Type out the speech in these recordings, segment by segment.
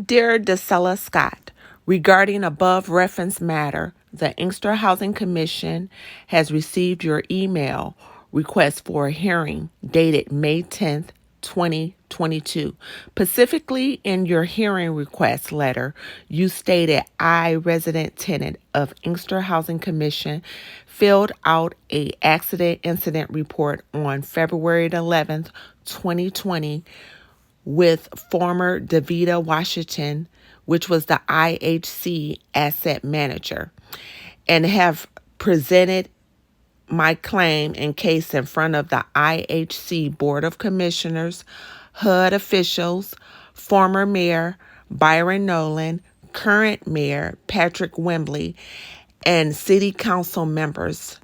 Dear DeSella Scott, regarding above referenced matter, the Inkster Housing Commission has received your email request for a hearing dated May 10th, 2022. Specifically, in your hearing request letter, you stated I, resident tenant of Inkster Housing Commission, filled out a accident incident report on February 11th, 2020 with former DeVita Washington, which was the IHC asset manager, and have presented my claim and case in front of the IHC Board of Commissioners, HUD officials, former Mayor Byron Nolan, current Mayor Patrick Wembley, and City Council members,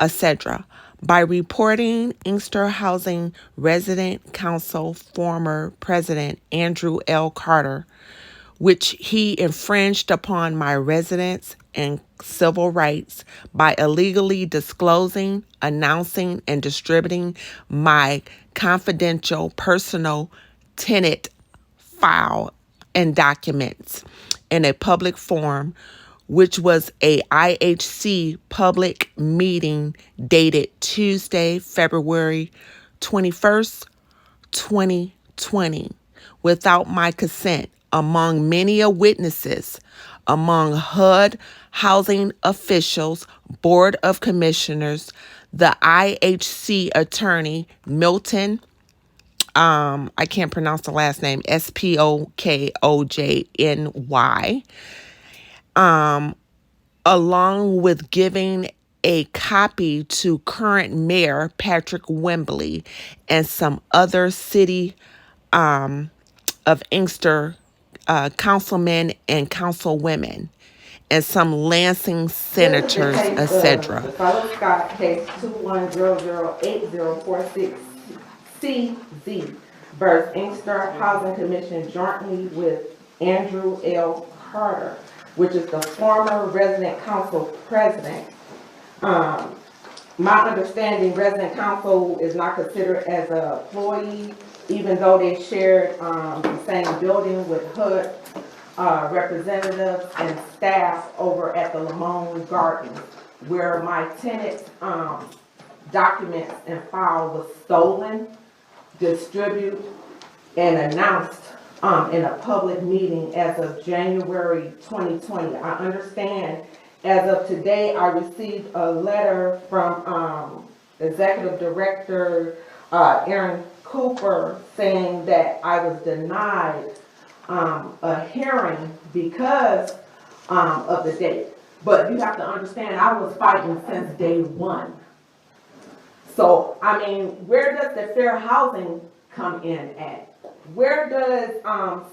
etc. By reporting Inkster Housing Resident Council former President Andrew L. Carter, which he infringed upon my residence and civil rights by illegally disclosing, announcing, and distributing my confidential personal tenant file and documents in a public forum, which was a IHC public meeting dated Tuesday, February 21st, 2020, without my consent, among many witnesses, among HUD housing officials, Board of Commissioners, the IHC attorney, Milton, I can't pronounce the last name, Spokojny, along with giving a copy to current Mayor Patrick Wembley and some other city of Inkster councilmen and councilwomen and some Lansing senators, etc. The fellow Scott case 21008046CZ versus Inkster Housing Commission jointly with Andrew L. Carter, which is the former resident council president. My understanding, resident council is not considered as an employee, even though they shared the same building with HUD representatives and staff over at the Lamone Gardens, where my tenant documents and file was stolen, distributed, and announced in a public meeting as of January 2020. I understand as of today, I received a letter from Executive Director Aaron Cooper saying that I was denied a hearing because of the date. But you have to understand, I was fighting since day one. So, I mean, where does the fair housing come in at? Where does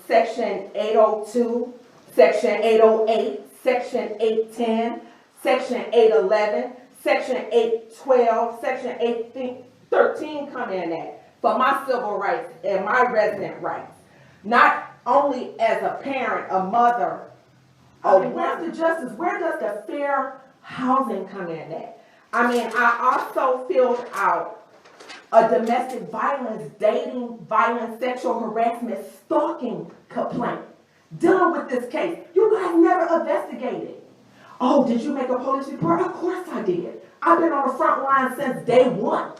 Section 802, Section 808, Section 810, Section 811, Section 812, Section 813 come in at for my civil rights and my resident rights? Not only as a parent, a mother, where's the justice? Where does the fair housing come in at? I mean, I also filled out a domestic violence, dating violence, sexual harassment, stalking complaint dealing with this case. You guys never investigated. Oh, did you make a police report? Of course I did. I've been on the front line since day one.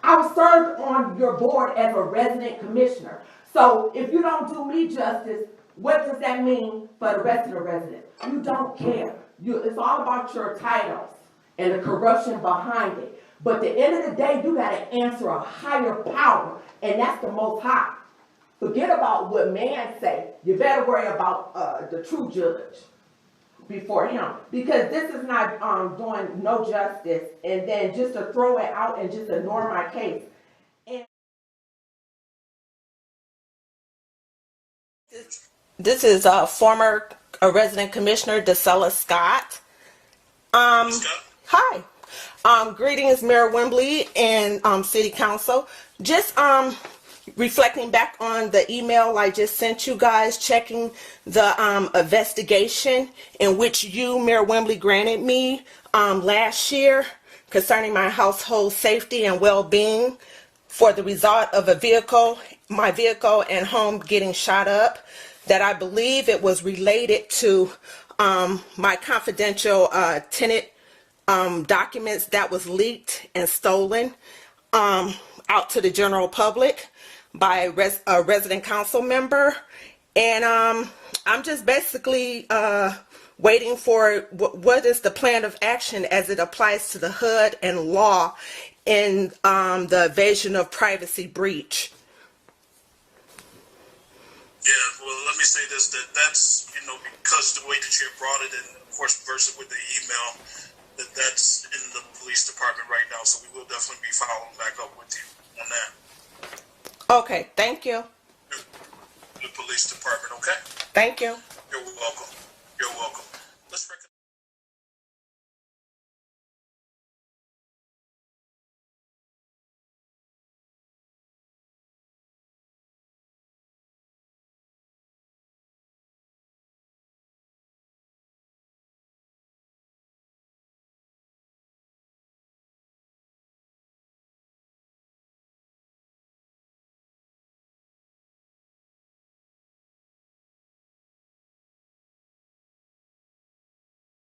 I was served on your board as a resident commissioner. So if you don't do me justice, what does that mean for the rest of the residents? You don't care. It's all about your titles and the corruption behind it. But at the end of the day, you got to answer a higher power, and that's the Most High. Forget about what man say. You better worry about the true judge before him, because this is not doing no justice, and then just to throw it out and just ignore my case. And this is former resident commissioner DeSella Scott. Hi. Greetings, Mayor Wembley and City Council. Just reflecting back on the email I just sent you guys, checking the investigation in which you, Mayor Wembley, granted me last year concerning my household safety and well-being for the result of my vehicle and home getting shot up. that I believe it was related to my confidential tenant documents that was leaked and stolen out to the general public by a resident council member. And I'm just basically waiting for what is the plan of action as it applies to the HUD and law in the evasion of privacy breach. Yeah, well, let me say this, that's, because the way that you brought it, and of course, versus with the email, that's in the police department right now, so we will definitely be following back up with you on that. Okay, thank you. The police department, okay? Thank you. You're welcome. You're welcome. Let's recognize